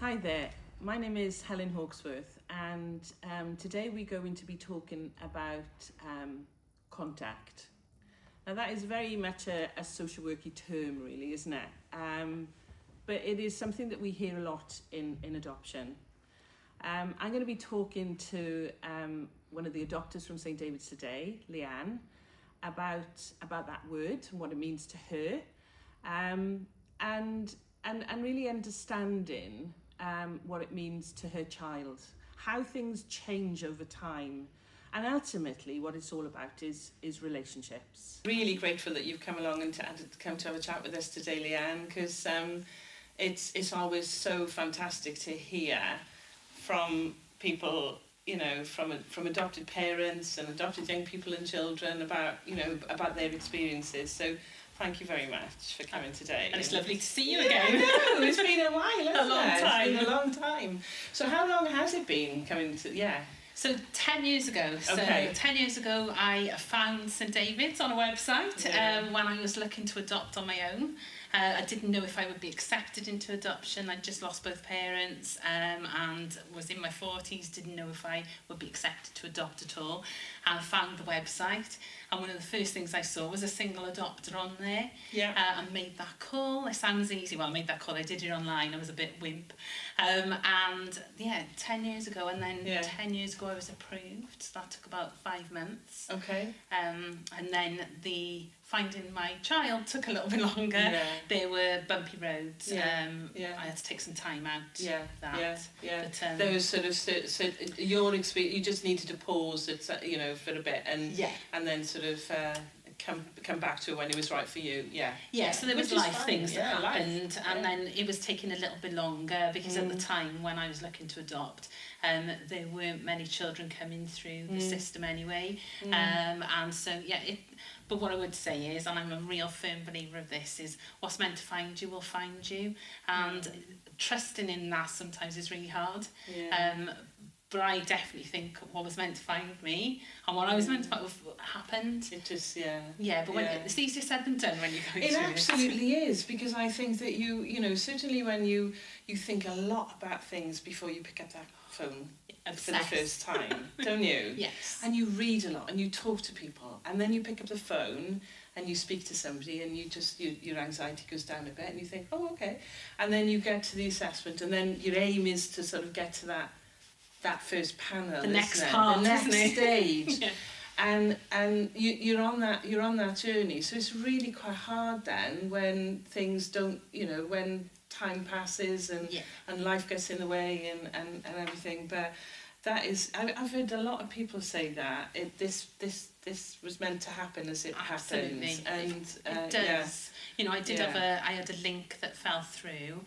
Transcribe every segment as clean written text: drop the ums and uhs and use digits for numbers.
Hi there, my name is Helen Hawksworth, and today we're going to be talking about contact. Now that is very much a social worky term really, isn't it? But it is something that we hear a lot in adoption. I'm going to be talking to one of the adopters from St David's today, Leanne, about that word and what it means to her, and really understanding what it means to her child, how things change over time, and ultimately what it's all about is relationships. Really grateful that you've come along and come to have a chat with us today, Leanne, because it's always so fantastic to hear from people, you know, from adopted parents and adopted young people and children about their experiences. So thank you very much for coming today. And it's lovely to see you again. I know, it's been a while, hasn't A long it? time. It's been a long time. So how long has it been coming to, So 10 years ago. Okay. 10 years ago, I found St David's on a website when I was looking to adopt on my own. I didn't know if I would be accepted into adoption. I'd just lost both parents and was in my 40s, didn't know if I would be accepted to adopt at all. And I found the website, and one of the first things I saw was a single adopter on there. Yeah. I made that call. It sounds easy. Well, I made that call. I did it online. I was a bit wimp. 10 years ago, and then 10 years ago I was approved. So that took about 5 months. Okay. And then the finding my child took a little bit longer. Yeah. There were bumpy roads. Yeah. I had to take some time out. Yeah. That. Yeah. But, there was sort of so your experience. You just needed to pause, for a bit, and then sort of come back to it when it was right for you. Yeah. So there was life things that happened, and then it was taking a little bit longer because at the time when I was looking to adopt, there weren't many children coming through the system anyway, and so But what I would say is, and I'm a real firm believer of this, is what's meant to find you will find you, and trusting in that sometimes is really hard. But I definitely think what was meant to find me and what I was meant to find happened. It just, but it's easier said than done when you go through it. It absolutely is, because I think that certainly when you think a lot about things before you pick up that phone for the first time, don't you? Yes. And you read a lot and you talk to people, and then you pick up the phone and you speak to somebody, and your anxiety goes down a bit, and you think, oh, okay. And then you get to the assessment, and then your aim is to sort of get to that first panel, the next part, the next stage. Yeah. And you're on that journey. So it's really quite hard then when things don't, when time passes and life gets in the way and everything. But that is, I've heard a lot of people say that this was meant to happen as it Absolutely. happens, and it does. I did I had a link that fell through,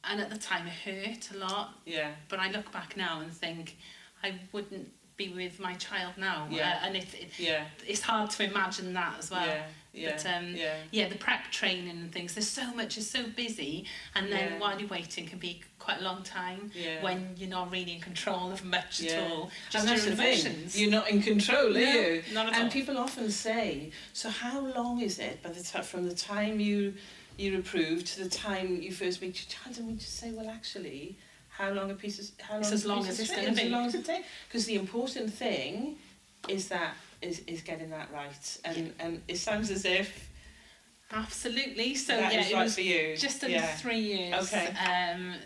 and at the time it hurt a lot. Yeah. But I look back now and think I wouldn't be with my child now. And it's hard to imagine that as well. But the prep training and things, there's so much, it's so busy, and then while you're waiting can be quite a long time when you're not really in control of much at all. Just and that's your the emotions. Thing. You're not in control, are you? Not at all. And people often say, so how long is it from the time you're approved to the time you first meet your child? And we just say, well, actually, how long it's as long as it's going to be. As long as it takes. Because the important thing is getting that right. And it sounds as if absolutely. So that is it right was for you. Just under 3 years. Okay.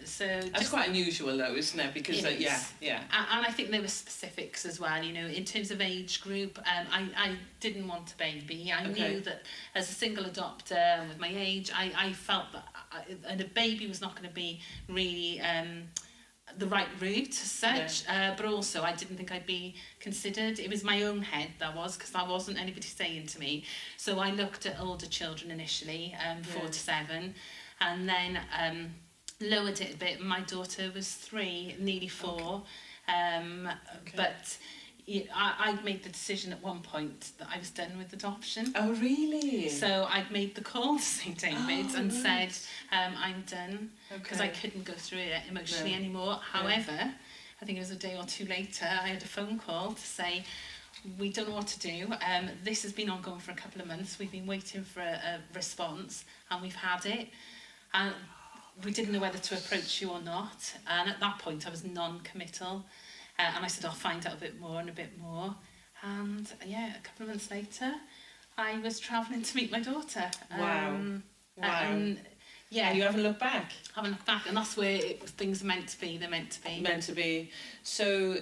So that's quite unusual though, isn't it? Because it is. And I think there were specifics as well. In terms of age group, I didn't want a baby. I knew that as a single adopter with my age, I felt that a baby was not going to be really the right route as such, but also I didn't think I'd be considered. It was my own head because that wasn't anybody saying to me. So I looked at older children initially, 4 to 7, and then lowered it a bit. My daughter was 3, nearly 4, but I made the decision at one point that I was done with adoption. Oh, really? So I'd made the call to St David's and said, I'm done, because I couldn't go through it emotionally anymore. However, I think it was a day or 2 later, I had a phone call to say, we don't know what to do. This has been ongoing for a couple of months. We've been waiting for a response, and we've had it. And we didn't know whether to approach you or not. And at that point, I was non-committal. And I said, I'll find out a bit more and a bit more. And yeah, a couple of months later, I was travelling to meet my daughter. Wow. Wow. And yeah, And you haven't looked back. haven't looked back, and that's where things are meant to be. They're meant to be. Meant to be. So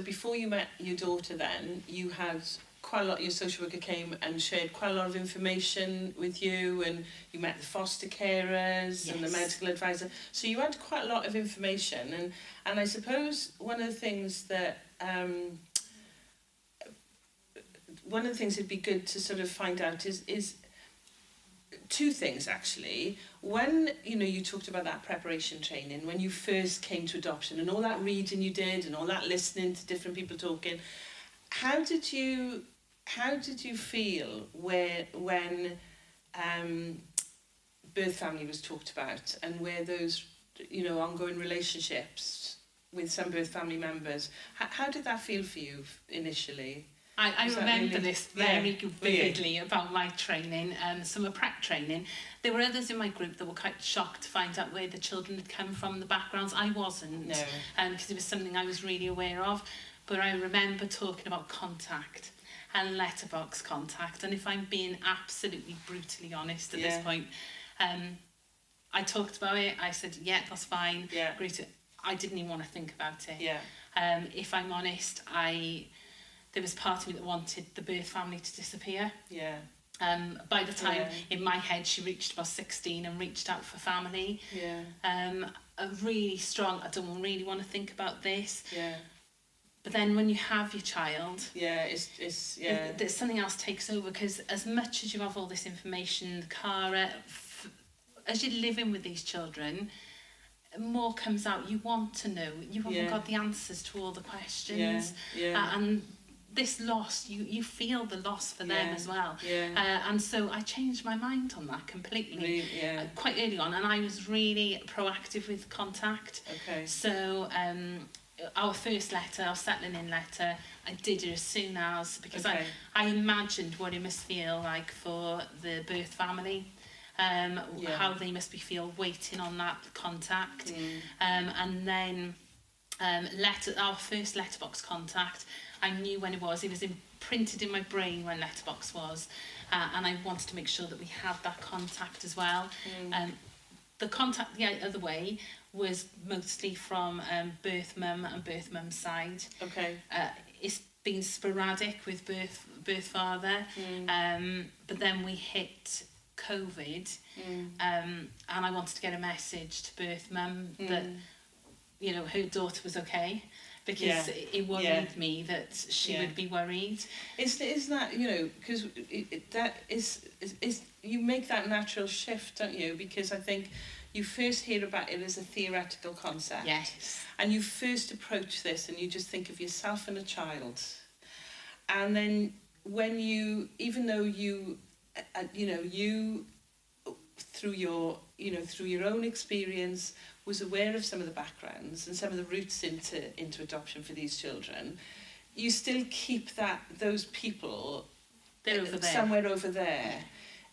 before you met your daughter, then you had quite a lot. Your social worker came and shared quite a lot of information with you, and you met the foster carers and the Yes. medical advisor. So you had quite a lot of information, and I suppose one of the things that it'd be good to sort of find out is two things actually. When you talked about that preparation training when you first came to adoption and all that reading you did and all that listening to different people talking, how did you feel when birth family was talked about, and where those ongoing relationships with some birth family members, how did that feel for you initially? I remember this very Yeah. vividly about my training, summer prep training. There were others in my group that were quite shocked to find out where the children had come from, the backgrounds. I wasn't, No. because it was something I was really aware of. But I remember talking about contact and letterbox contact. And if I'm being absolutely brutally honest at this point, I talked about it. I said, yeah, that's fine. Yeah. Agree to it. I didn't even want to think about it. Yeah. If I'm honest, there was part of me that wanted the birth family to disappear. Yeah. By the time in my head she reached about 16 and reached out for family. Yeah. A really strong, I don't really want to think about this. Yeah. But then when you have your child, Yeah, there's something else takes over, because as much as you have all this information, the car, as you're living with these children, more comes out. You want to know. You haven't got the answers to all the questions. And this loss, you feel the loss for them as well. And so I changed my mind on that completely quite early on, and I was really proactive with contact. Okay. So our first letter, our settling in letter, I did it as soon as, because I imagined what it must feel like for the birth family. How they must feel waiting on that contact. And then our first letterbox contact, I knew when it was imprinted in my brain when letterbox was, and I wanted to make sure that we had that contact as well. The contact the other way was mostly from birth mum and birth mum's side. Okay. It's been sporadic with birth father, but then we hit COVID, and I wanted to get a message to birth mum that her daughter was okay, because it worried me that she would be worried. Isn't that, because that is you make that natural shift, don't you? Because I think you first hear about it as a theoretical concept. Yes. And you first approach this and you just think of yourself and a child. And then when even though you through your own experience was aware of some of the backgrounds and some of the routes into adoption for these children, you still keep those people somewhere over there.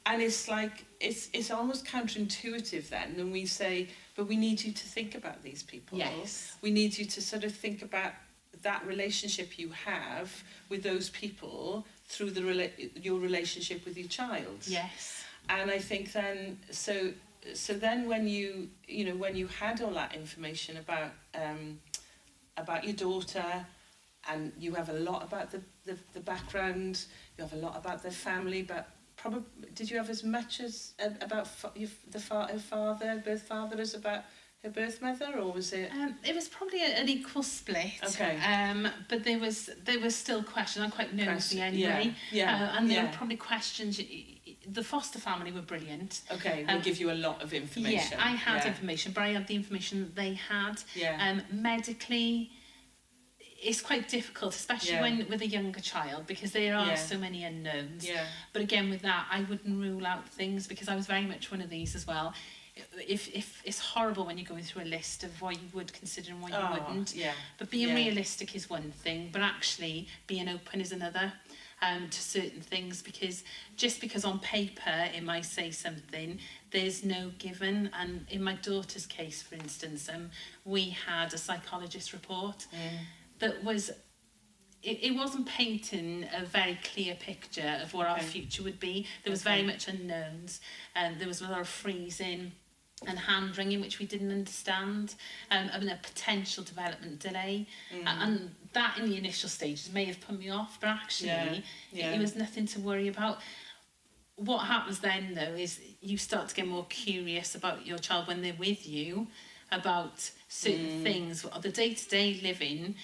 And it's like it's almost counterintuitive then when we say, but we need you to think about these people. Yes. We need you to sort of think about that relationship you have with those people through your relationship with your child. Yes. And I think then so then when you had all that information about your daughter, and you have a lot about the background, you have a lot about their family, but probably did you have as much as about her birth father as about her birth mother, or was it? It was probably an equal split. Okay. But there was still questions. I'm quite nosy anyway. And there were probably questions. The foster family were brilliant. Okay, they give you a lot of information. Yeah, I had information, but I had the information that they had. Yeah. Medically, it's quite difficult, especially when with a younger child, because there are so many unknowns. Yeah. But again, with that, I wouldn't rule out things, because I was very much one of these as well. If it's horrible when you're going through a list of what you would consider and what you wouldn't. Yeah. But being realistic is one thing, but actually being open is another. To certain things, because just because on paper it might say something, there's no given. And in my daughter's case, for instance, we had a psychologist report that was, it wasn't painting a very clear picture of what our future would be. There was very much unknowns, and there was a lot of freezing and hand wringing which we didn't understand, and a potential development delay, and that in the initial stages may have put me off, but actually it was nothing to worry about. What happens then though is you start to get more curious about your child when they're with you, about certain things, the day-to-day living.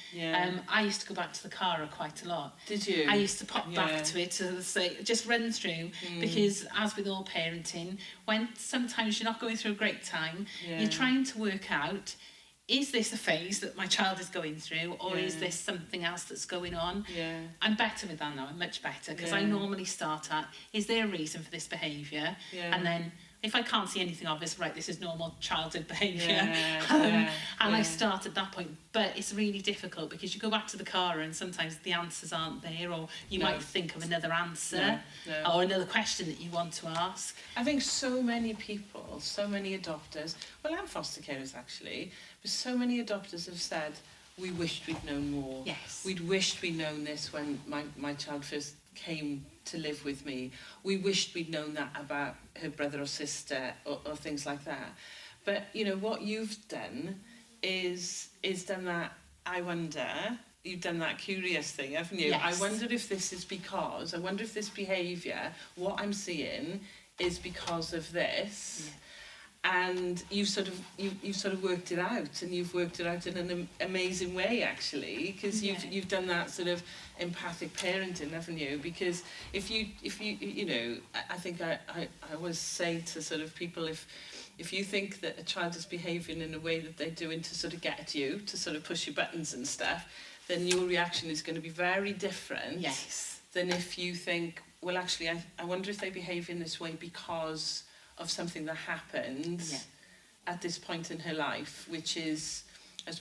I used to go back to the car quite a lot. Did you? I used to pop back to it to say, just run through, because as with all parenting, when sometimes you're not going through a great time, you're trying to work out, is this a phase that my child is going through, or is this something else that's going on? I'm better with that now, I'm much better, because I normally start at, is there a reason for this behaviour? And then, if I can't see anything obvious, right, this is normal childhood behaviour. And I start at that point. But it's really difficult because you go back to the car and sometimes the answers aren't there, or you might think of another answer or another question that you want to ask. I think so many people, so many adopters, well, and foster carers actually, but so many adopters have said, we wished we'd known more. Yes. We'd wished we'd known this when my child first came to live with me. We wished we'd known that about her brother or sister, or things like that. But you know what you've done is done that. I wonder, you've done that curious thing, haven't you? Yes. I wonder if this is because, I wonder if this behaviour, what I'm seeing, is because of this. And you've sort of worked it out, and you've worked it out in an amazing way actually, because you've done that sort of empathic parenting, haven't you? Because if you you know, I think I always say to sort of people, if you think that a child is behaving in a way that they're doing to sort of get at you, to sort of push your buttons and stuff, then your reaction is going to be very different than if you think, well actually I wonder if they behave in this way because of something that happened at this point in her life, which has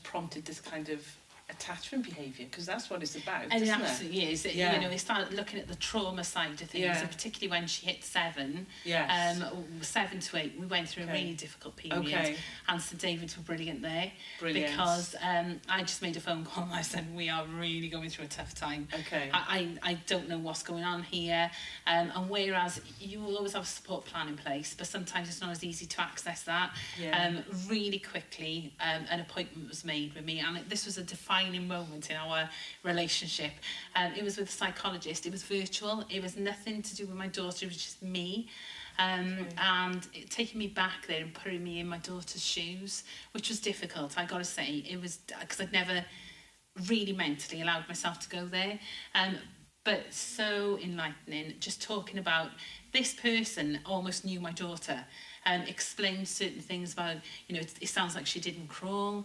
prompted this kind of attachment behaviour, because that's what it's about, and isn't it absolutely is. You know, we started looking at the trauma side of things, and particularly when she hit 7, 7 to 8, we went through a really difficult period, and St David's were brilliant there, because I just made a phone call and I said, we are really going through a tough time. I don't know what's going on here, and whereas you will always have a support plan in place, but sometimes it's not as easy to access that. Really quickly, an appointment was made with me, and this was a defining moment in our relationship. It was with a psychologist. It was virtual. It was nothing to do with my daughter. It was just me. And it, taking me back there and putting me in my daughter's shoes, which was difficult, I got to say. It was because I'd never really mentally allowed myself to go there. But so enlightening, just talking about this person almost knew my daughter, explained certain things about, you know, it sounds like she didn't crawl.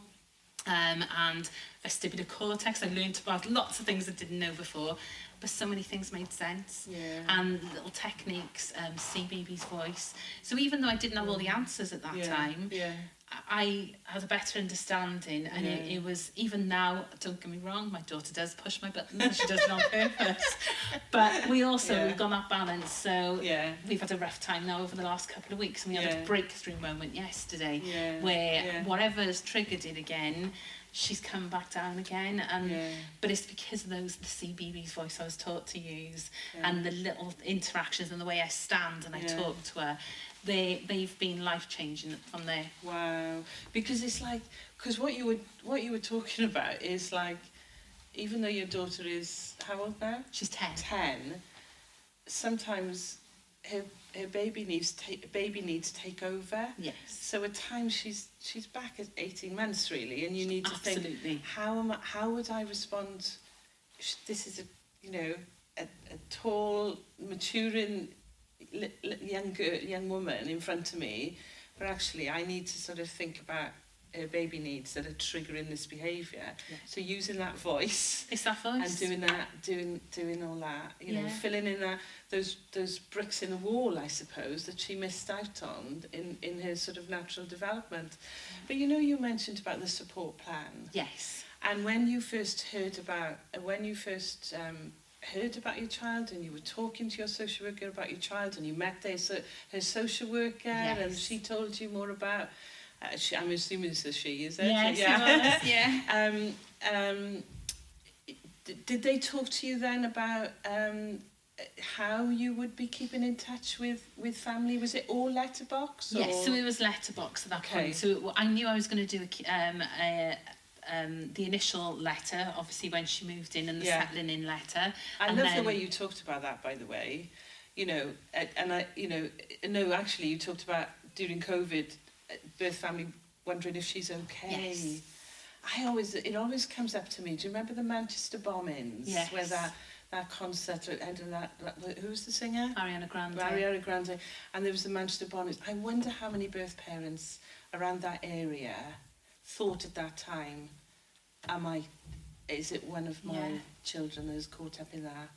And vestibular cortex, I learned about lots of things I didn't know before, but so many things made sense. And little techniques, CBeebies voice. So even though I didn't have all the answers at that time, I had a better understanding, and it was, even now, don't get me wrong, my daughter does push my buttons, she does it on purpose, but we've got that balance. So we've had a rough time now over the last couple of weeks, and we had a breakthrough moment yesterday where whatever's triggered it again, she's come back down again, and but it's because of the CBeebies voice I was taught to use, and the little interactions and the way I stand and I talk to her. They've been life-changing from there. Wow. Because it's like, because what you were talking about is like, even though your daughter is how old now? She's 10. 10. Sometimes her baby needs take over. Yes. So at times she's back at 18 months really, and you need to think, how would I respond? This is a tall, maturing young woman in front of me, but actually I need to sort of think about her baby needs that are triggering this behaviour. So using that voice, it's that voice, and doing all that, you know, filling in those bricks in the wall, I suppose, that she missed out on in her sort of natural development. But you know, you mentioned about the support plan. Yes. And when you first heard about, heard about your child and you were talking to your social worker about your child and you met her social worker and she told you more about, I'm assuming it's a she, is it? Yes, yeah. Did they talk to you then about how you would be keeping in touch with family? Was it all letterbox? Yes, so it was letterbox at that point. So I knew I was going to do the initial letter, obviously when she moved in, and the settling in letter. I love the way you talked about that, by the way. You know, and I, you know, no, actually, you talked about during COVID, birth family wondering if she's okay. Yes. It always comes up to me. Do you remember the Manchester bombings? Yes. Where that concert, who was the singer? Ariana Grande. Ariana Grande. And there was the Manchester bombings. I wonder how many birth parents around that area thought at that time, is it one of my children that is caught up in that?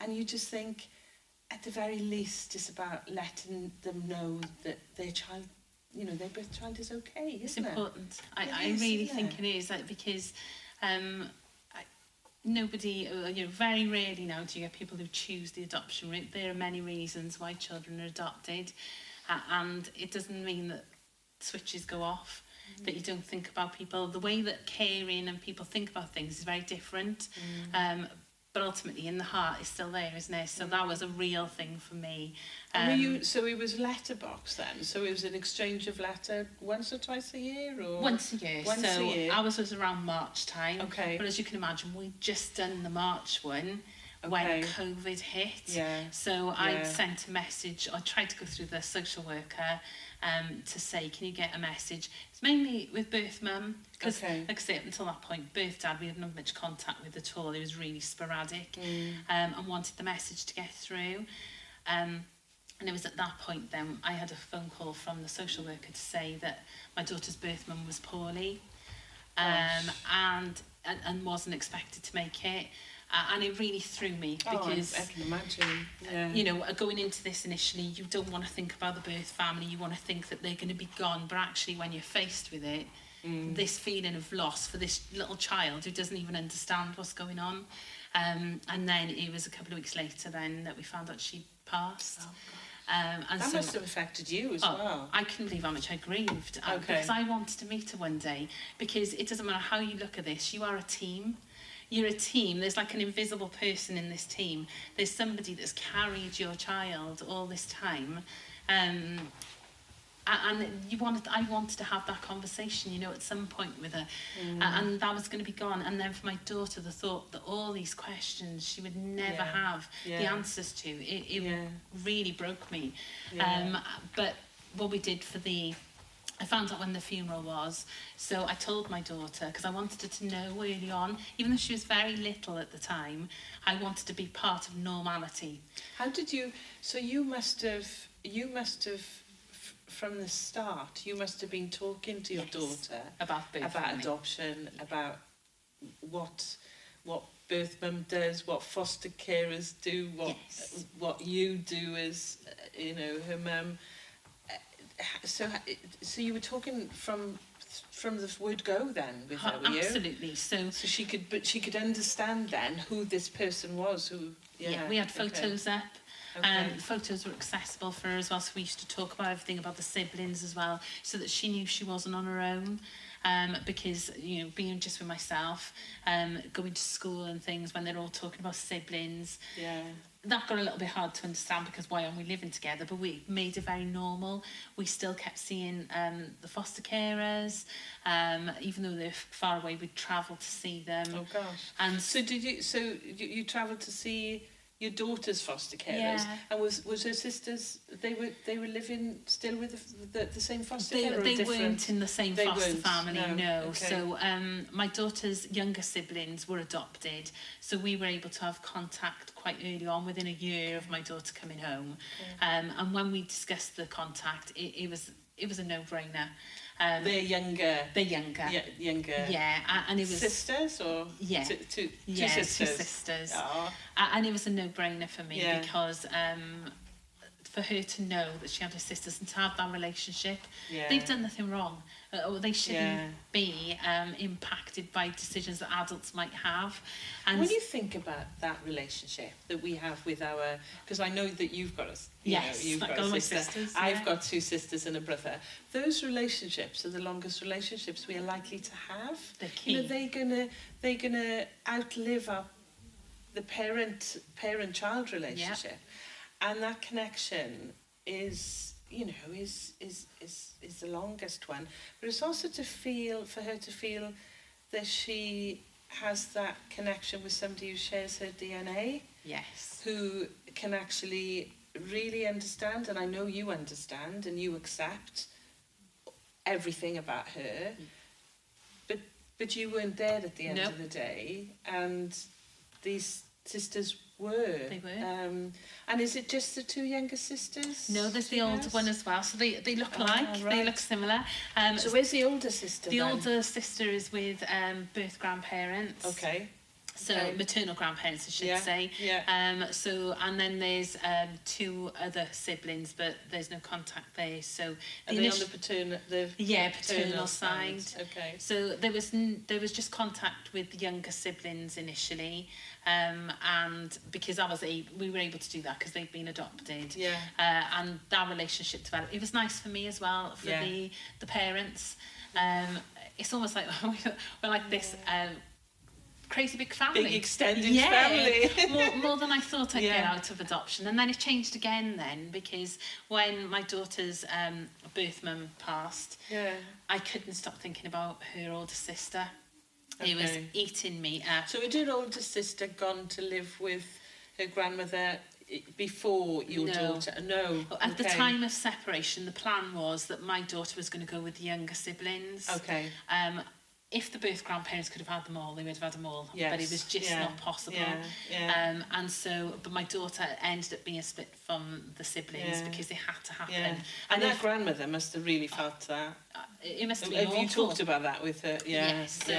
And you just think, at the very least, it's about letting them know that their child, you know, their birth child is okay, isn't it? It's important. I really think it is, like, because nobody, you know, very rarely now do you get people who choose the adoption route. There are many reasons why children are adopted, and it doesn't mean that switches go off, that you don't think about people. The way that caring and people think about things is very different, but ultimately in the heart is still there, isn't it? So that was a real thing for me. So it was letterbox then? So it was an exchange of letter once or twice a year? Or once a year. Once a year. Ours was around March time. Okay. But as you can imagine, we'd just done the March one when COVID hit. Yeah. So I sent a message, I tried to go through the social worker to say, can you get a message? It's mainly with birth mum, because like I say, up until that point, birth dad, we hadn't had much contact with at all. It was really sporadic, and wanted the message to get through. And it was at that point then I had a phone call from the social worker to say that my daughter's birth mum was poorly, and wasn't expected to make it. And it really threw me because I can imagine. you know, going into this initially, you don't want to think about the birth family, you want to think that they're going to be gone, but actually when you're faced with it, this feeling of loss for this little child who doesn't even understand what's going on, and then it was a couple of weeks later then that we found out she'd passed. And that must have affected you as well. I couldn't believe how much I grieved, because I wanted to meet her one day, because it doesn't matter how you look at this, you are a team. You're a team. There's like an invisible person in this team. There's somebody that's carried your child all this time. And I wanted to have that conversation, you know, at some point with her. And that was going to be gone. And then for my daughter, the thought that all these questions she would never have the answers to, it really broke me. But what we did for I found out when the funeral was, so I told my daughter, because I wanted her to know early on, even though she was very little at the time, I wanted to be part of normality. How did you, so you must have, from the start, you must have been talking to your daughter about adoption, about what birth mum does, what foster carers do, what you do as, you know, her mum. So you were talking from the word go then with her, were you? Absolutely. So she could understand then who this person was. We had photos up. Photos were accessible for her as well, so we used to talk about everything about the siblings as well, so that she knew she wasn't on her own. Because, you know, being just with myself, going to school and things, when they're all talking about siblings, that got a little bit hard to understand, because why aren't we living together? But we made it very normal. We still kept seeing the foster carers, even though they're far away, we'd travel to see them. Oh gosh! And so you travelled to see your daughter's foster carers, and was her sisters? They were living still with the same foster carer. They weren't in the same foster family, no. Okay. So my daughter's younger siblings were adopted, so we were able to have contact quite early on, within a year of my daughter coming home. And when we discussed the contact, it was a no-brainer. They're younger. Yeah, and it was sisters or two sisters. Two sisters. And it was a no-brainer for me, because for her to know that she had her sisters and to have that relationship, they've done nothing wrong, or they shouldn't be impacted by decisions that adults might have. And when you think about that relationship that we have with our, because I know that you've got you've got a sister. Sisters, I've got 2 sisters and a brother. Those relationships are the longest relationships we are likely to have. They're key. You know, they're gonna outlive the parent-child relationship, and that connection is, you know, is the longest one. But it's also for her to feel that she has that connection with somebody who shares her DNA, yes, who can actually really understand, and I know you understand and you accept everything about her, but you weren't there at the end of the day, and these sisters were. They were. And is it just the 2 younger sisters? No, there's the older one as well. So they look alike. Right. They look similar. So where's the older sister? The older sister is with birth grandparents. Okay. So Okay. maternal grandparents, I should say. Yeah. So and then there's 2 other siblings, but there's no contact there. So Are they on the paternal side. Okay. So there was just contact with younger siblings initially, and because we were able to do that because they've been adopted. Yeah. And that relationship developed. It was nice for me as well, for the parents. It's almost like we're like this. Crazy big family. Big extended family. more than I thought I'd get out of adoption. And then it changed again then, because when my daughter's birth mum passed, I couldn't stop thinking about her older sister. It was eating me up. So had your older sister gone to live with her grandmother before your daughter? No. At the time of separation, the plan was that my daughter was going to go with the younger siblings. Okay. If the birth grandparents could have had them all, they would have had them all. Yes. But it was just not possible. And so, but my daughter ended up being split from the siblings because it had to happen. Yeah. And that grandmother must have really felt that. It must have been awful. Have you talked about that with her? Yes. So,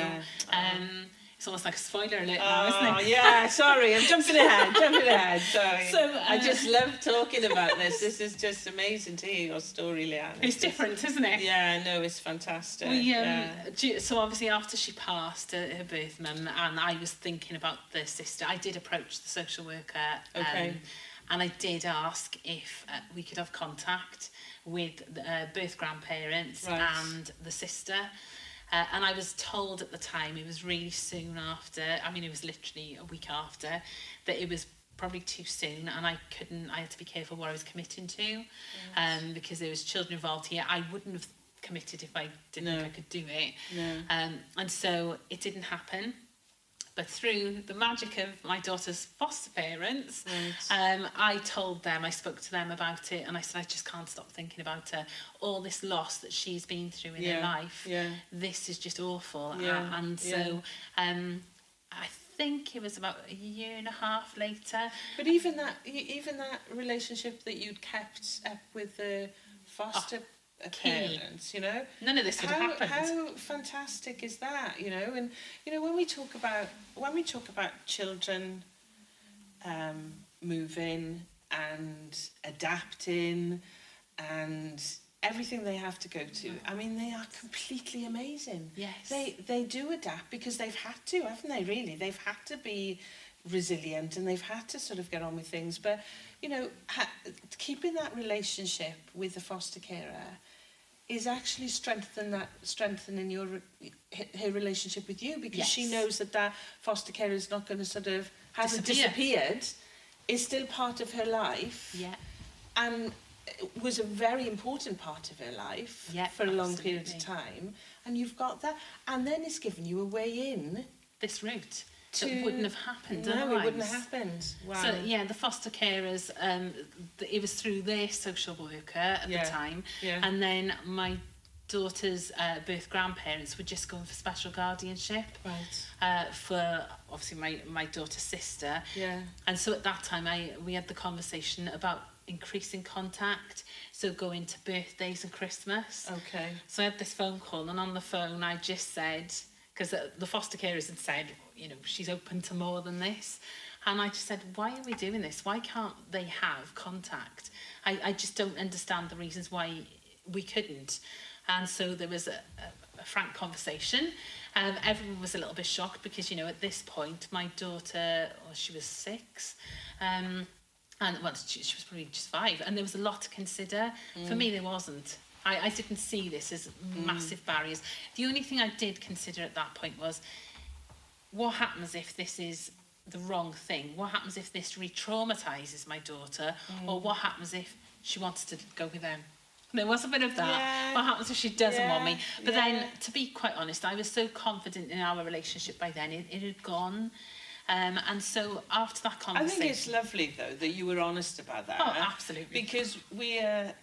it's almost like a spoiler alert now, isn't it? Yeah, sorry, I'm jumping ahead, sorry. So, I just love talking about this. This is just amazing to hear your story, Leanne. It's different, isn't it? Yeah, no, it's fantastic. So obviously after she passed, her birth mum, and I was thinking about the sister, I did approach the social worker. And I did ask if we could have contact with birth grandparents and the sister. And I was told at the time, it was really soon after, I mean, it was literally a week after, that it was probably too soon, and I had to be careful what I was committing to, because there was children involved here. I wouldn't have committed if I didn't think I could do it. And so it didn't happen. But through the magic of my daughter's foster parents, I told them, I spoke to them about it, and I said, I just can't stop thinking about her. All this loss that she's been through in her life, this is just awful. And so I think it was about a year and a half later. But even that relationship that you'd kept up with the foster parents, you know, none of this would have happened. How fantastic is that, you know? And you know, when we talk about children moving and adapting and everything they have to go to, I mean, they are completely amazing. Yes, they do adapt because they've had to, haven't they? Really, they've had to be resilient and they've had to sort of get on with things. But you know, keeping that relationship with the foster carer is actually strengthening her relationship with you, because she knows that foster carer is not going to sort of hasn't disappeared, is still part of her life, and was a very important part of her life for a long period of time. And you've got that, and then it's given you a way in this route. That wouldn't have happened otherwise. No, it wouldn't have happened. Wow. So the foster carers, it was through their social worker at the time, and then my daughter's birth grandparents were just going for special guardianship, for obviously my daughter's sister, and so at that time we had the conversation about increasing contact, so going to birthdays and Christmas. So I had this phone call, and on the phone I just said, because the foster carers had said, you know, she's open to more than this. And I just said, why are we doing this? Why can't they have contact? I just don't understand the reasons why we couldn't. And so there was a frank conversation. Everyone was a little bit shocked because, you know, at this point, my daughter, she was 6, and well, she was probably just 5, and there was a lot to consider. For me, there wasn't. I didn't see this as massive barriers. The only thing I did consider at that point was, what happens if this is the wrong thing? What happens if this re-traumatises my daughter? Or what happens if she wants to go with them? There was a bit of that. Yeah. What happens if she doesn't want me? But Yeah. then, to be quite honest, I was so confident in our relationship by then. It had gone. And so after that I conversation... think it's lovely, though, that you were honest about that. Oh, absolutely. Because we are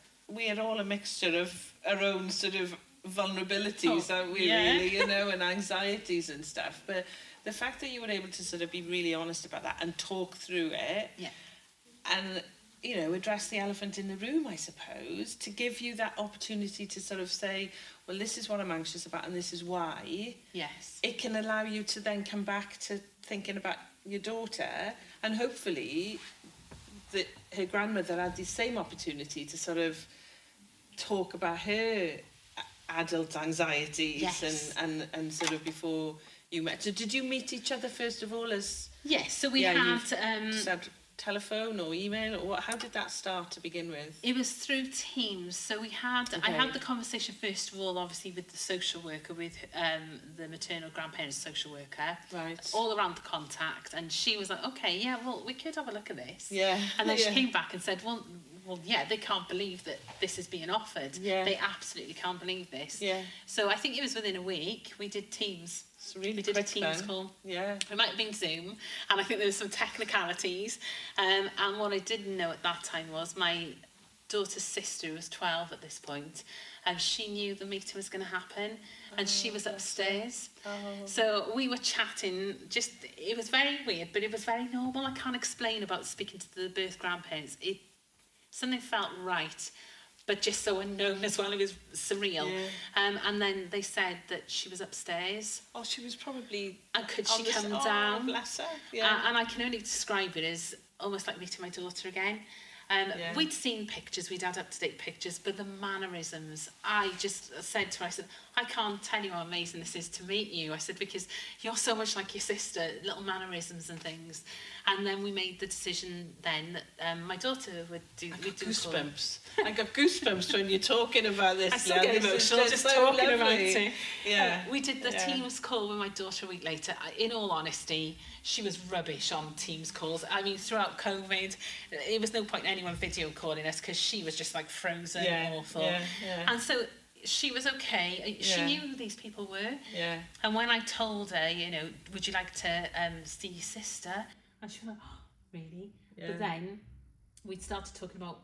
all a mixture of our own sort of vulnerabilities, aren't we, really, you know, and anxieties and stuff. But the fact that you were able to sort of be really honest about that and talk through it, and, you know, address the elephant in the room, I suppose, to give you that opportunity to sort of say, well, this is what I'm anxious about and this is why. Yes. It can allow you to then come back to thinking about your daughter, and hopefully that her grandmother had the same opportunity to sort of talk about her adult anxieties. Yes. and sort of before you met. So did you meet each other first of all as... Yes, so we Yeah, had... said telephone or email, or what? How did that start to begin with? It was through Teams. So we had, I had the conversation first of all, obviously, with the social worker, with the maternal grandparents social worker, Right. all around the contact, and she was like, okay, yeah, well, we could have a look at this. Yeah. And then she came back and said, well, yeah, they can't believe that this is being offered. Yeah. They absolutely can't believe this. Yeah. So I think it was within a week we did Teams. It's really We did a quick Teams then. call. Yeah. It might have been Zoom, and I think there was some technicalities. And what I didn't know at that time was my daughter's sister, who was 12 at this point, and she knew the meeting was going to happen, and she was upstairs. So we were chatting, it was very weird, but it was very normal. I can't explain about speaking to the birth grandparents. Something felt right, but just so unknown as well. It was surreal. Yeah. And then they said that she was upstairs. Oh, she was probably... And could on she the- come oh, down? Bless her. Yeah. And I can only describe it as almost like meeting my daughter again. Yeah. We'd seen pictures, we'd had up-to-date pictures, but the mannerisms, I just said to her, I said, I can't tell you how amazing this is to meet you. I said, because you're so much like your sister, little mannerisms and things. And then we made the decision then that my daughter would do... I we'd got do a call. goosebumps. I got goosebumps when you're talking about this. I still now. get This is emotional just so talking about lovely. it. Yeah. We did the Yeah. Teams call with my daughter a week later. In all honesty, she was rubbish on Teams calls. I mean, throughout COVID, it was no point in anyone video calling us because she was just like frozen, awful. Yeah. Yeah. And so she was okay. She Yeah. knew who these people were. Yeah. And when I told her, you know, would you like to see your sister? And she was like, oh, really? Yeah. But then we'd started talking about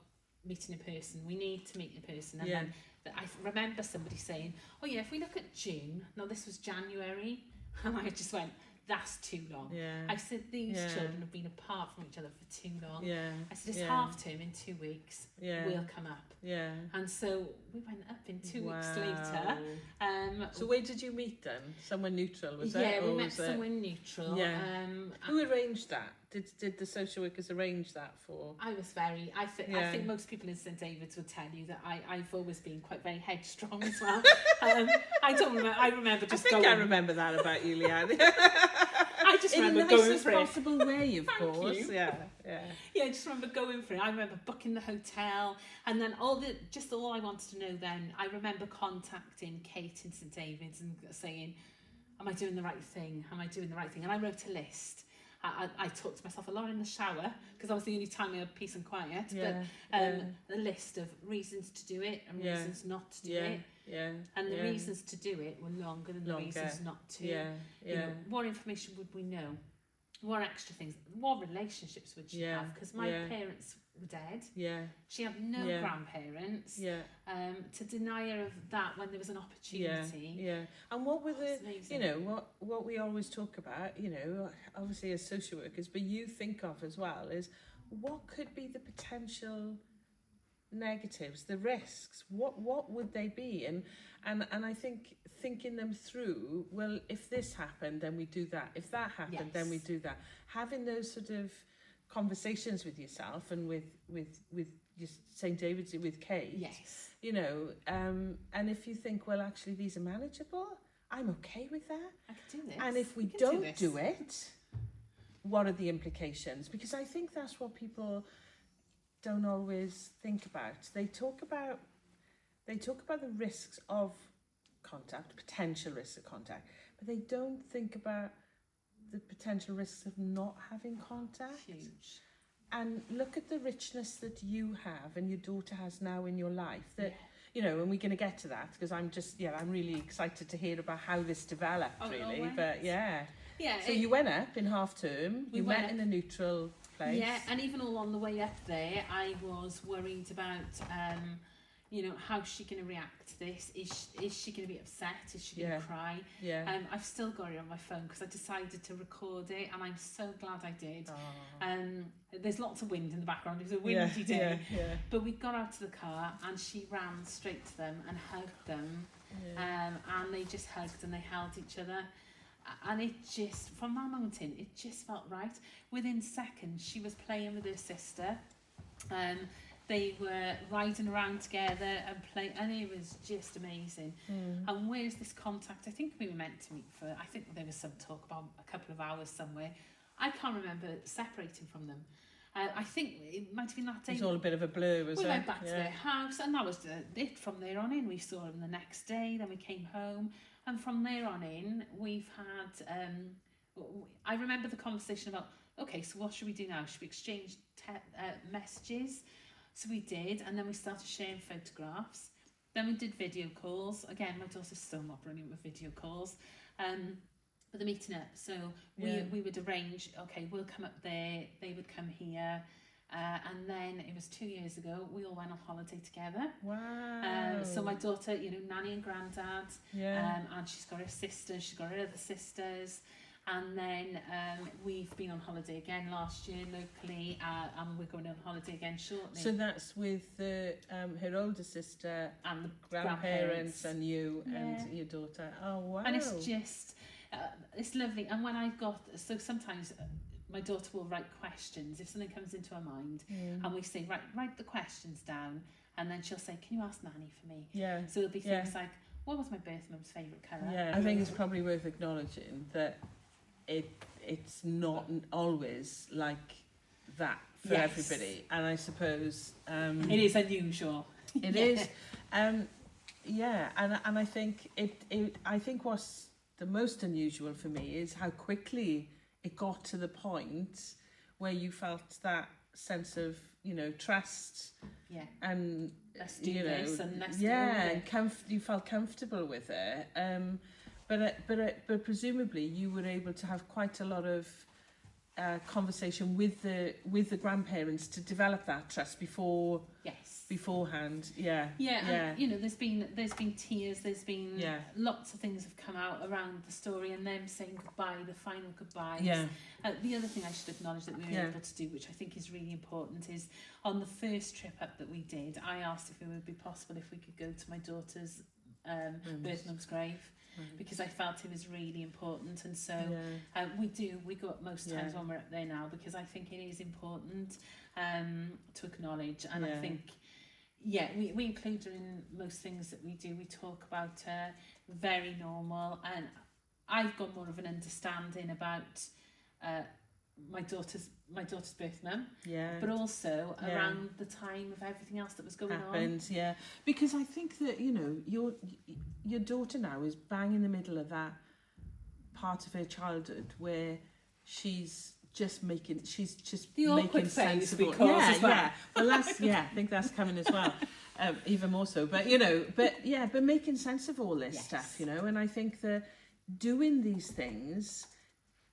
meeting in person. We need to meet in person. And Yeah. then I remember somebody saying, oh yeah, if we look at June, no, this was January. And I just went, that's too long. Yeah. I said, these Yeah. children have been apart from each other for too long. Yeah. I said, it's Yeah. half term in 2 weeks. Yeah. We'll come up. Yeah. And so we went up in 2 weeks Wow. later. So where did you meet them? Somewhere neutral, was it? Yeah, we Or met was it- somewhere neutral. Yeah. Who arranged that? Did the social workers arrange that for? I was very, I Yeah. think most people in St David's would tell you that I've always been quite very headstrong as well. I remember just I think going. I remember that about you, Leanne. I just In the remember going nicest for it. possible way, of Thank course. you. Yeah, yeah. Yeah, I just remember going for it. I remember booking the hotel, and then all I wanted to know then, I remember contacting Kate in St David's and saying, am I doing the right thing? Am I doing the right thing? And I wrote a list. I talked to myself a lot in the shower because that was the only time I had peace and quiet. Yeah, But a list of reasons to do it and Yeah. reasons not to do Yeah, it. yeah. And the yeah. reasons to do it were longer than the Longer. reasons not to. Yeah, You yeah. know, what information would we know? What extra things? What relationships would she Yeah, have? Because my yeah. parents were dead. Yeah, She had no Yeah. grandparents. yeah, To deny her of that when there was an yeah, opportunity. yeah. And what were the, was amazing. you know, what we always talk about, you know, obviously as social workers, but you think of as well, is what could be the potential negatives, the risks? What would they be? And I think thinking them through, well, if this happened, then we do that. If that happened, then we Yes. do that. Having those sort of conversations with yourself and with St David's with Kate. Yes. You know, and if you think, well, actually these are manageable, I'm okay with that. I could do this. And if we can don't do it, what are the implications? Because I think that's what people don't always think about. They talk about the risks of contact, potential risks of contact, but they don't think about the potential risks of not having contact. Huge. And look at the richness that you have and your daughter has now in your life. That Yeah. you know, and we're going to get to that because I'm really excited to hear about how this developed, really. Right. But yeah. Yeah. So you went up in half term. We You went met in a neutral place. Yeah, and even all on the way up there, I was worried about, you know, how's she going to react to this? Is she going to be upset? Is she going to cry? Yeah. I've still got it on my phone because I decided to record it, and I'm so glad I did. There's lots of wind in the background. It was a windy day. Yeah. But we got out to the car, and she ran straight to them and hugged them. And they just hugged and they held each other. And it just, from that moment in, it just felt right. Within seconds, she was playing with her sister. They were riding around together and playing, and it was just amazing. And where's this contact? I think we were meant to meet for, I think there was some talk about a couple of hours somewhere. I can't remember separating from them. I think it might have been that day. It's all a bit of a blur, was it? We went back to their house, and that was it from there on in. We saw them the next day, then we came home. And from there on in, we've had, I remember the conversation about, okay, so what should we do now? Should we exchange messages? So we did, and then we started sharing photographs. Then we did video calls. Again, my daughter's still not brilliant with video calls. But the meeting up, so we would arrange, okay, we'll come up there, they would come here. And then it was 2 years ago, we all went on holiday together. Wow. So my daughter, you know, nanny and granddad, and she's got her sisters, she's got her other sisters. And then we've been on holiday again last year locally, and we're going on holiday again shortly. So that's with her older sister and the grandparents and you and your daughter. Oh, wow. And it's just, it's lovely. And when I've got, so sometimes my daughter will write questions if something comes into her mind, and we say, write the questions down, and then she'll say, can you ask Nanny for me? Yeah. So it'll be things like, what was my birth mum's favourite colour? Yeah, I think it's probably worth acknowledging that it's not always like that for everybody, and I suppose it is unusual. It is, and I think I think what's the most unusual for me is how quickly it got to the point where you felt that sense of, you know, trust, and let's do this, and let's do it. You felt comfortable with it. But presumably you were able to have quite a lot of conversation with the grandparents to develop that trust beforehand. And, you know, there's been tears, there's been lots of things have come out around the story, and them saying goodbye, the final goodbyes. The other thing I should acknowledge that we were able to do, which I think is really important, is on the first trip up that we did, I asked if it would be possible if we could go to my daughter's birth mum's grave. Because I felt it was really important, and so we go up most times when we're up there now, because I think it is important to acknowledge, and I think we include her in most things that we do. We talk about her, very normal, and I've got more of an understanding about my daughter's birth mum, but also around the time of everything else that was going on. Because I think that, you know, your daughter now is bang in the middle of that part of her childhood where she's just making sense of it. Well, that's I think that's coming as well, even more so. But you know, but making sense of all this stuff, you know, and I think that doing these things,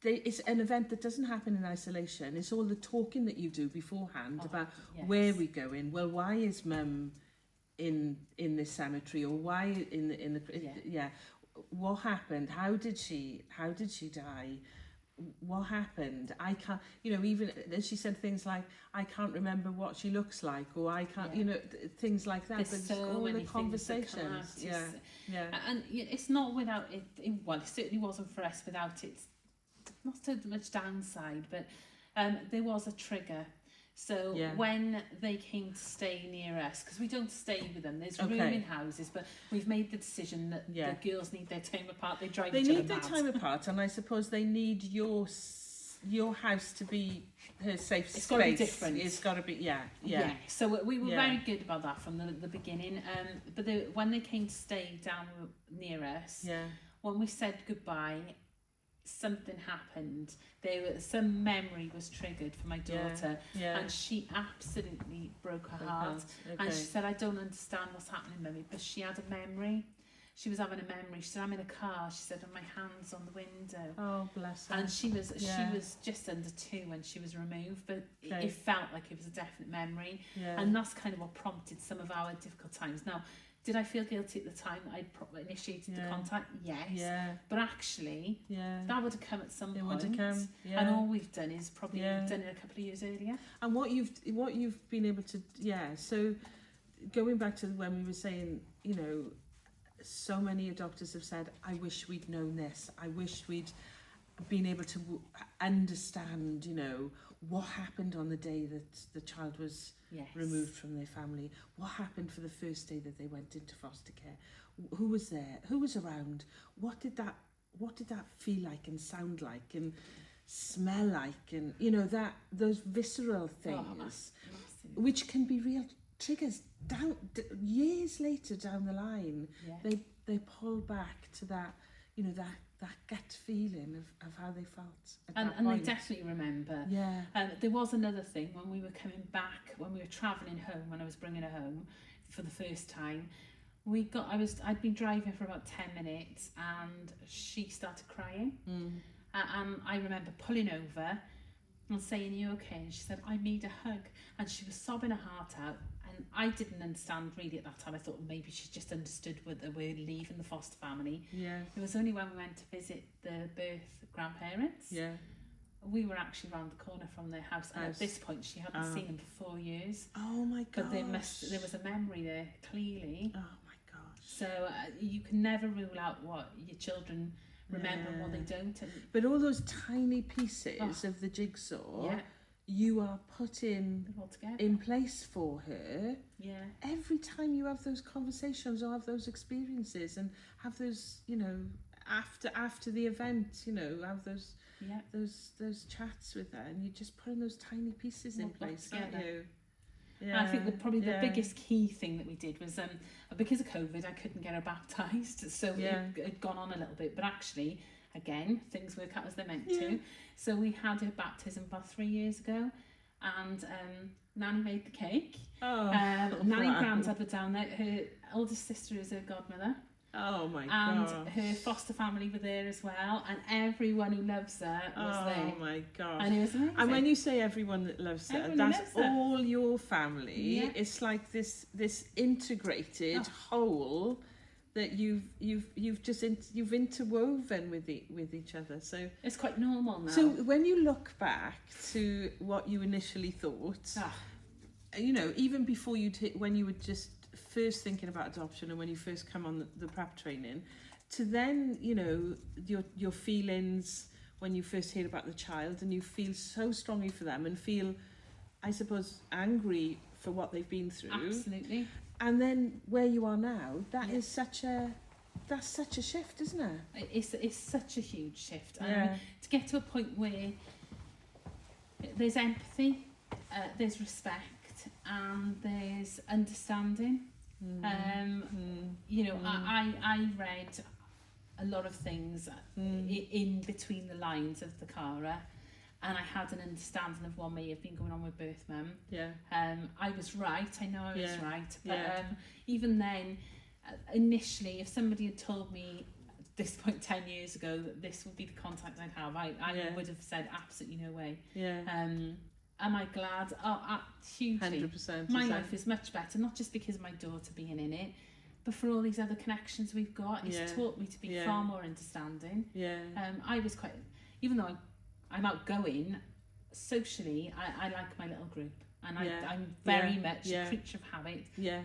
it's an event that doesn't happen in isolation. It's all the talking that you do beforehand about where we're going. Well, why is Mum in this cemetery, or why in the what happened? How did she die? What happened? I can't, you know, even as she said things like, I can't remember what she looks like, or I can't, you know, things like that. There's but so all many the conversations. And it's not without it. Well, it certainly wasn't for us without it. Not so much downside, but there was a trigger. So Yeah. when they came to stay near us, because we don't stay with them, there's room Okay. in houses, but we've made the decision that Yeah. the girls need their time apart. They drive They each need other their mad. time apart, and I suppose they need your house to be her safe space. It's gotta be different. It's got to be, yeah. So we were Yeah. very good about that from the beginning. But when they came to stay down near us, Yeah. when we said goodbye, something happened. Some memory was triggered for my daughter, Yeah. and she absolutely broke her heart. Okay. And she said, "I don't understand what's happening, Mummy," but she had a memory. She was having a memory. She said, "I'm in a car." She said, "And my hand's on the window." Oh, bless her. And she was Yeah. just under 2 when she was removed, but Okay. it felt like it was a definite memory. Yeah. And that's kind of what prompted some of our difficult times. Now, did I feel guilty at the time that I'd initiated the Yeah. contact? Yes. Yeah. But actually, Yeah. that would have come at some It point. would have come. Yeah. And all we've done is probably Yeah. done it a couple of years earlier. And what you've been able to, so going back to when we were saying, you know, so many adopters have said, I wish we'd known this. I wish we'd been able to understand, you know, what happened on the day that the child was Yes. removed from their family. What happened for the first day that they went into foster care? Who was there? Who was around? What did that feel like and sound like and smell like? And you know, those visceral things, Massive. which can be real triggers years later down the line. Yeah. They pull back to that, you know, that gut feeling of how they felt at that And they point. definitely remember. Yeah. There was another thing when we were coming back, when we were travelling home, when I was bringing her home for the first time. I'd been driving for about 10 minutes and she started crying. And I remember pulling over and saying, "Are you okay?" And she said, "I need a hug." And she was sobbing her heart out. And I didn't understand really at that time. I thought, well, maybe she just understood whether we're leaving the foster family. Yeah. It was only when we went to visit the birth grandparents. Yeah. We were actually round the corner from their house, and at House. this point she hadn't seen them for 4 years. Oh my god. But there was a memory there, clearly. Oh my gosh. So you can never rule out what your children remember and what they don't. And, But all those tiny pieces Oh. of the jigsaw, yeah, you are putting all together. in place for her Yeah. every time you have those conversations or have those experiences and have those, you know, after the event, you know, have those Yeah. those chats with her, and you're just putting those tiny pieces in All back place, aren't together. you? I think probably the yeah. biggest key thing that we did was because of COVID, I couldn't get her baptised, so Yeah. it had gone on a little bit. But actually, again, things work out as they're meant Yeah. to. So we had her baptism about 3 years ago, and Nanny made the cake. Oh, Nanny wow. Granddad were down there. Her oldest sister is her godmother, Oh my and god. her foster family were there as well, and everyone who loves her was there. Oh my gosh. And it was amazing. And when you say everyone that loves her, Everyone that's loves her. all your family. Yeah. It's like this integrated whole that you've just you've interwoven with each other. So It's quite normal now. so when you look back to what you initially thought, Ah, you know, even before when you were just first thinking about adoption and when you first come on the prep training, to then, you know, your feelings when you first hear about the child and you feel so strongly for them and feel, I suppose, angry for what they've been through, absolutely. and then where you are now, Yeah. is such a shift, isn't it? It's such a huge shift. Yeah. To get to a point where there's empathy, there's respect, and there's understanding. You know, I read a lot of things in between the lines of the Cara, and I had an understanding of what may have been going on with birth mum. Yeah. I was right. I know I was Yeah. right. But Yeah. even then, initially, if somebody had told me at this point 10 years ago that this would be the contact I'd have, I Yeah. would have said absolutely no way. Yeah. Am I glad? Oh, hugely. 100%. My life is much better, not just because of my daughter being in it, but for all these other connections we've got. It's Yeah. taught me to be Yeah. far more understanding. Yeah. I was quite, even though I'm outgoing, socially, I like my little group. And Yeah. I'm very Yeah. much Yeah. a creature of habit. Yeah.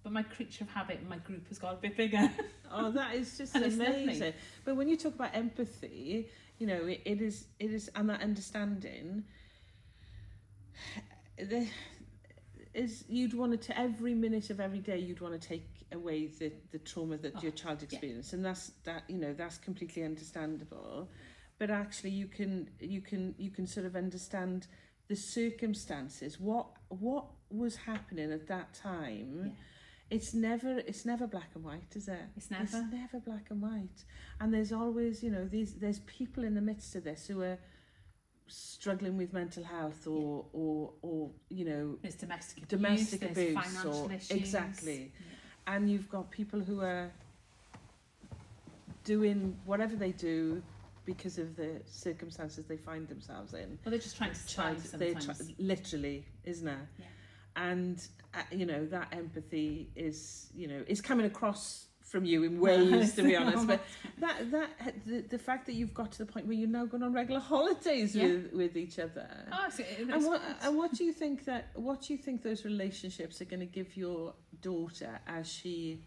But my creature of habit and my group has got a bit bigger. Oh, that is just And it's lovely. amazing. But when you talk about empathy, you know, it is, and that understanding, you'd want to every minute of every day you'd want to take away the trauma that your child experienced, and that's completely understandable. But actually, you can sort of understand the circumstances, what was happening at that time. Yeah. It's never black and white, is it? It's never. It's never black and white. And there's always, there's people in the midst of this who are struggling with mental health or There's domestic domestic abuse, abuse there's financial or issues. exactly. Yeah. And you've got people who are doing whatever they do because of the circumstances they find themselves in. Well, they're just trying to survive sometimes. Literally, isn't it? Yeah. And that empathy is coming across from you in ways, to be honest. But the fact that you've got to the point where you're now going on regular holidays with each other. Oh, And what do you think those relationships are going to give your daughter as she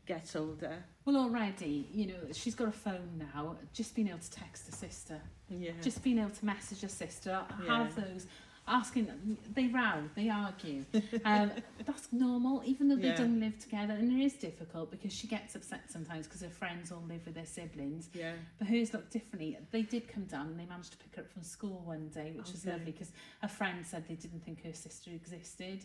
gets older? Well, already, she's got a phone now. Just being able to text her sister, Yeah. just being able to message her sister, have those. Asking, they row, they argue. That's normal, even though they don't live together, and it is difficult because she gets upset sometimes because her friends all live with their siblings. Yeah. But hers looked differently. They did come down and they managed to pick her up from school one day, which was lovely because a friend said they didn't think her sister existed.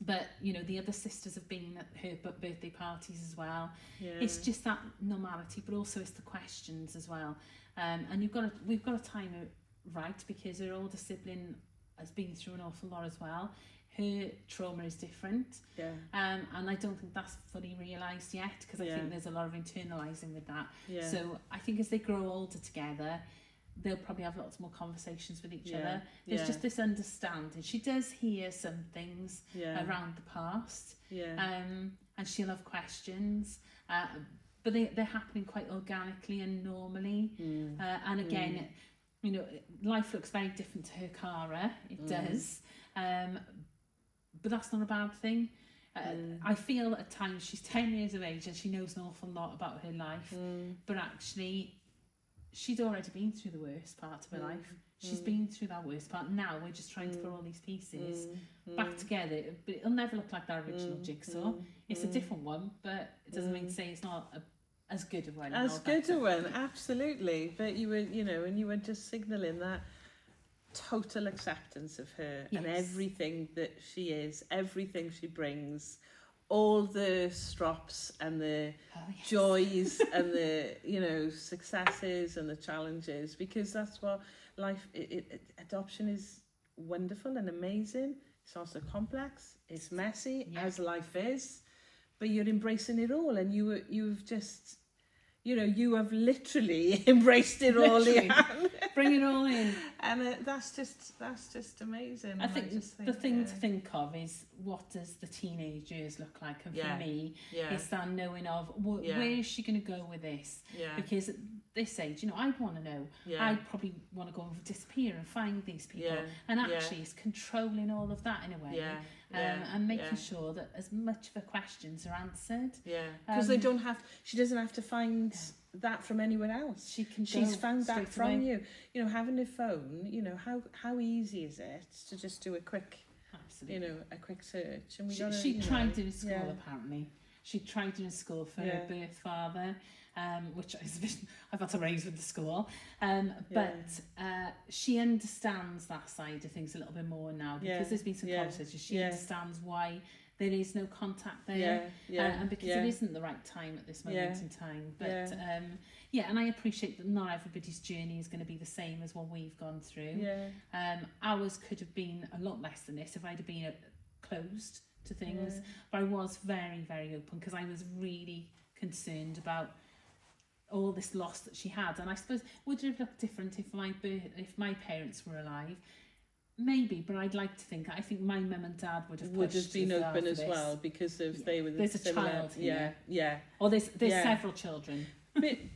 But the other sisters have been at her birthday parties as well. Yeah. It's just that normality, but also it's the questions as well. And we've got to time it right because her older sibling has been through an awful lot as well. Her trauma is different. Yeah. And I don't think that's fully realised yet because I think there's a lot of internalising with that. Yeah. So I think as they grow older together, they'll probably have lots more conversations with each other. There's just this understanding. She does hear some things around the past, and she'll have questions, but they're happening quite organically and normally. And again, life looks very different to her Cara. It does, but that's not a bad thing. I feel at times she's 10 years of age and she knows an awful lot about her life, but actually she's already been through the worst part of her life. She's been through that worst part. Now we're just trying to put all these pieces back together, but it'll never look like that original jigsaw. It's a different one, but it doesn't mean to say it's not as good a one. As good a one, absolutely. But you were just signalling that total acceptance of her and everything that she is, everything she brings, all the strops and the joys and the successes and the challenges, because that's what life adoption is. Wonderful and amazing. It's also complex, it's messy, as life is, but you're embracing it all, and you've just you have literally embraced it all, Leanne. Bring it all in. And that's just amazing. I think the thing to think of is, what does the teenage years look like? And for me, it's that knowing of where is she going to go with this? Because at this age, I'd want to know. I'd probably want to go and disappear and find these people. And actually, it's controlling all of that in a way. And making sure that as much of her questions are answered. Because she doesn't have to find that from anyone else. She's found that from you. Having a phone, how easy is it to just do a quick, a quick search? And she tried doing school apparently. She tried doing school for her birth father, which I've had to raise with the school. But she understands that side of things a little bit more now because there's been some conversations. She understands why there is no contact there, and because it isn't the right time at this moment in time. But and I appreciate that not everybody's journey is going to be the same as what we've gone through. Ours could have been a lot less than this if I'd have been closed to things, but I was very, very open because I was really concerned about all this loss that she had. And I suppose, would it have looked different if my parents were alive? Maybe, but I'd like to think. I think my mum and dad would have been open as well because of they were there's similar. A child here. Or there's several children.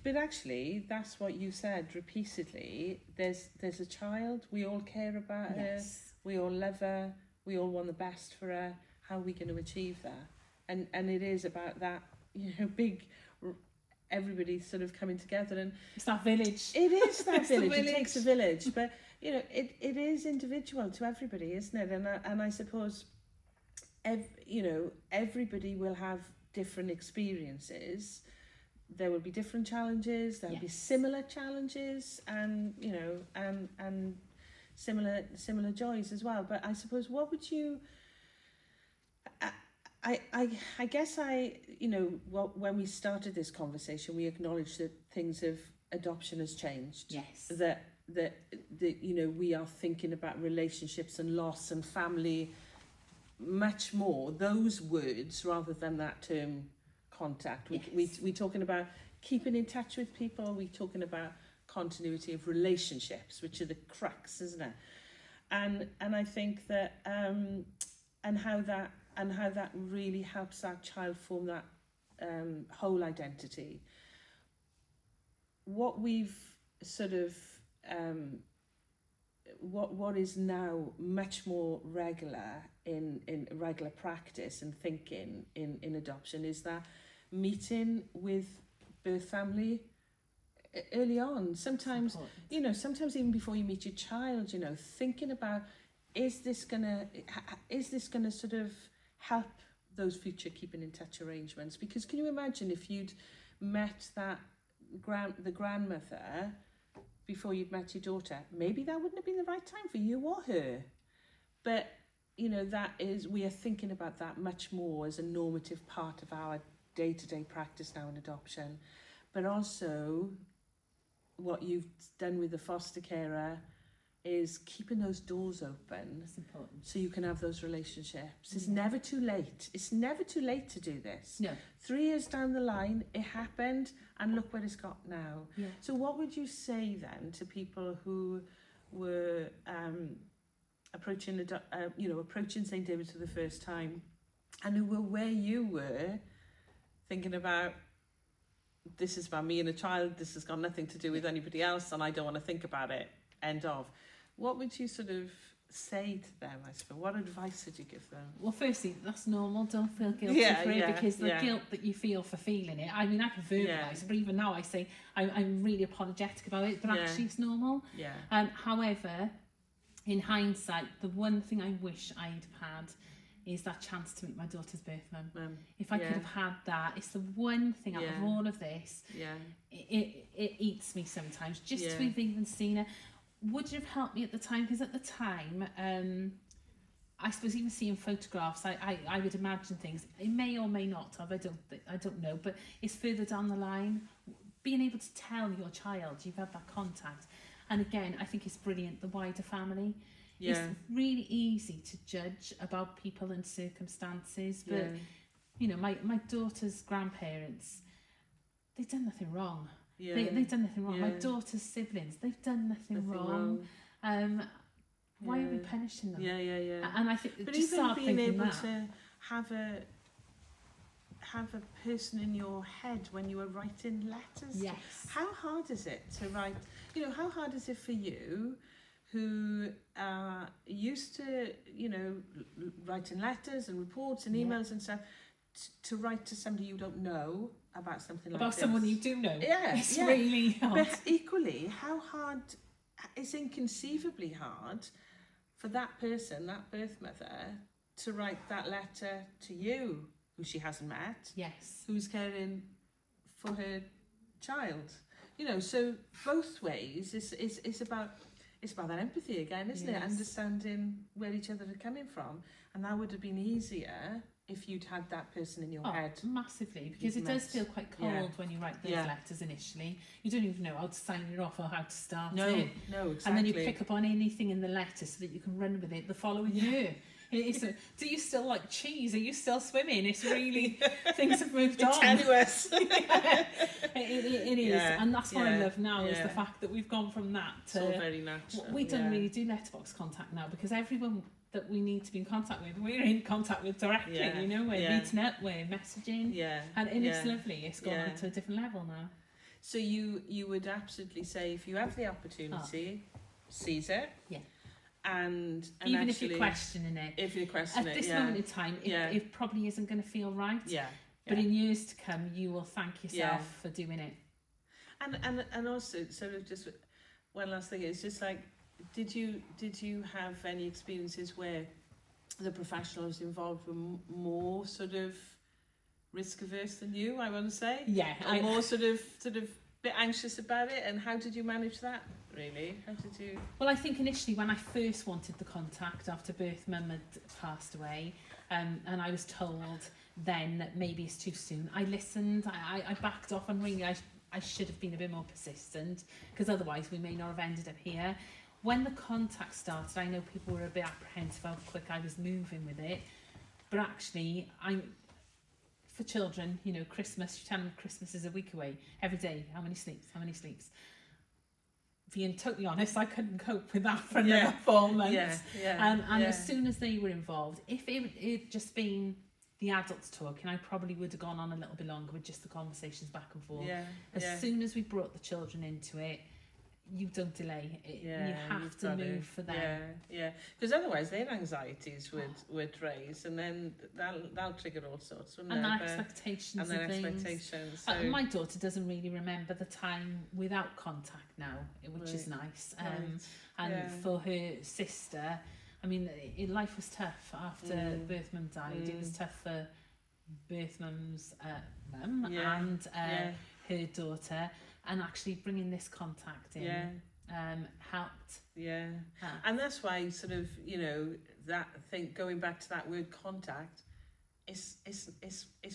but actually, that's what you said repeatedly. There's a child. We all care about her. We all love her. We all want the best for her. How are we going to achieve that? And it is about that big everybody sort of coming together, and it's that village. it is that It's the village. It village. takes a village, but you know, it is individual to everybody, isn't it? And I suppose, you know, everybody will have different experiences. There will be different challenges. There will be similar challenges, and you know, and similar joys as well. But I suppose, what would you? I guess you know, when we started this conversation, we acknowledged that things of adoption has changed. Yes. That you know, we are thinking about relationships and loss and family much more, those words, rather than that term contact. We're talking about keeping in touch with people. We're talking about continuity of relationships, which are the crux, isn't it? And I think that and how that really helps that child form that whole identity. What we've sort of what is now much more regular in regular practice and thinking in adoption is that meeting with birth family early on. Sometimes, you know, sometimes even before you meet your child, you know, thinking about, is this gonna sort of help those future keeping in touch arrangements? Because can you imagine if you'd met the grandmother before you'd met your daughter? Maybe that wouldn't have been the right time for you or her. But you know, we are thinking about that much more as a normative part of our day-to-day practice now in adoption. But also, what you've done with the foster carer is keeping those doors open. That's important. So you can have those relationships. It's never too late. It's never too late to do this. No. 3 years down the line, it happened, and look where it's got now. Yeah. So what would you say then to people who were approaching St. David's for the first time, and who were where you were, thinking about, this is about me and a child, this has got nothing to do with anybody else, and I don't want to think about it, end of. What would you sort of say to them, I suppose? What advice would you give them? Well, firstly, that's normal. Don't feel guilty for it, because the guilt that you feel for feeling it, I mean, I can verbalise it, but even now I say I'm really apologetic about it, but actually it's normal. Yeah. However, in hindsight, the one thing I wish I'd had is that chance to meet my daughter's birth mum. If I could have had that, it's the one thing out of all of this. Yeah. It eats me sometimes, just to have even seen her. Would it have helped me at the time? Because at the time, I suppose even seeing photographs, I would imagine things. It may or may not have. I don't know. But it's further down the line. Being able to tell your child you've had that contact, and again, I think it's brilliant. The wider family. Yeah. It's really easy to judge about people and circumstances, but you know, my daughter's grandparents, they've done nothing wrong. Yeah. They've done nothing wrong. Yeah. My daughter's siblings, they've done nothing wrong. Why are we punishing them? Yeah. And I think, but just even start being able that. to have a person in your head when you are writing letters. Yes. How hard is it to write? You know, how hard is it for you, who are used to, you know, writing letters and reports and emails and stuff, to write to somebody you don't know about something like this? About someone you do know. Yeah, it's really hard. But equally, how hard, it's inconceivably hard for that person, that birth mother, to write that letter to you, who she hasn't met. Yes. Who's caring for her child. You know, so both ways, it's about that empathy again, isn't it? Understanding where each other are coming from. And that would have been easier if you'd had that person in your head. Massively, because it does feel quite cold when you write those letters initially. You don't even know how to sign it off or how to start it. No, exactly. And then you pick up on anything in the letter so that you can run with it the following year. Do you still like cheese? Are you still swimming? It's really, things have moved on. Tenuous. It is. And that's what I love now, is the fact that we've gone from that to... It's all very natural. We don't really do letterbox contact now, because everyone that we need to be in contact with, we're in contact with directly, you know, we're meeting up, we're messaging, and it's lovely. It's gone on to a different level now. So you would absolutely say, if you have the opportunity, seize it. Yeah. And even actually, if you're questioning it. If you're questioning at this moment in time, it probably isn't going to feel right. Yeah. But in years to come, you will thank yourself for doing it. And also, sort of just one last thing, it's just like, did you have any experiences where the professionals involved were more sort of risk averse than you, I want to say? Yeah. Or more sort of bit anxious about it, and how did you manage that, really? How did you... Well, I think initially when I first wanted the contact after birth, Mum had passed away, and I was told then that maybe it's too soon. I listened, I backed off, and really I should have been a bit more persistent, because otherwise we may not have ended up here. When the contact started, I know people were a bit apprehensive how quick I was moving with it, but actually for children, you know, Christmas, you tell them Christmas is a week away. Every day, how many sleeps? Being totally honest, I couldn't cope with that for another 4 months. And as soon as they were involved, if it had just been the adults talking, I probably would have gone on a little bit longer with just the conversations back and forth. As soon as we brought the children into it, you don't delay it. You have to move for them. Because otherwise their anxieties would raise, and then that'll trigger all sorts, wouldn't and it? their expectations and things. Expectations. So... my daughter doesn't really remember the time without contact now, which is nice. And for her sister, I mean, life was tough after birth mum died. It was tough for birth mum's mum and her daughter. And actually bringing this contact in helped. And that's why sort of, you know, that thing, going back to that word contact, is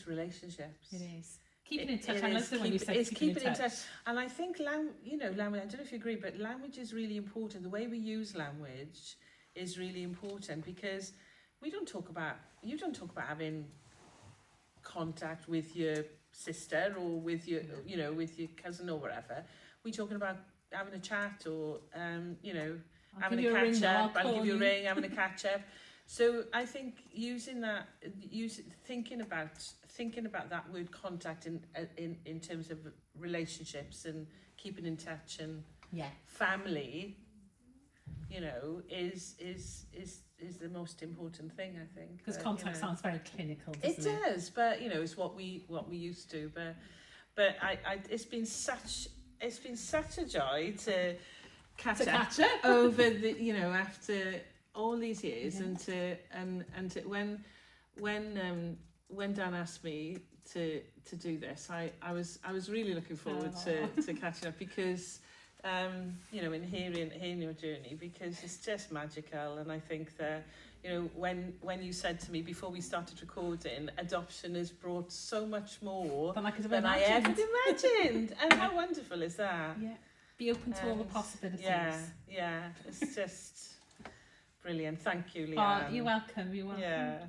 relationships. It is. Keeping in touch. I love the way you said keeping in touch. And I think, language, I don't know if you agree, but language is really important. The way we use language is really important, because you don't talk about having contact with your sister or with your, you know, with your cousin or whatever. We're talking about having a chat, or having a catch up. I'll give you a ring, having a catch up. So I think thinking about that word contact in terms of relationships and keeping in touch and family, you know, is the most important thing, I think. Because contact sounds very clinical, doesn't it? It does, but you know, it's what we used to. But it's been such a joy to catch up over the, you know, after all these years, and to when Dan asked me to do this, I was really looking forward to catching up, because you know, in hearing your journey, because it's just magical. And I think that, you know, when you said to me before we started recording, adoption has brought so much more than I ever imagined. And how wonderful is that? Yeah, be open to all the possibilities. Yeah, it's just brilliant. Thank you, Leanne. You're welcome. Yeah.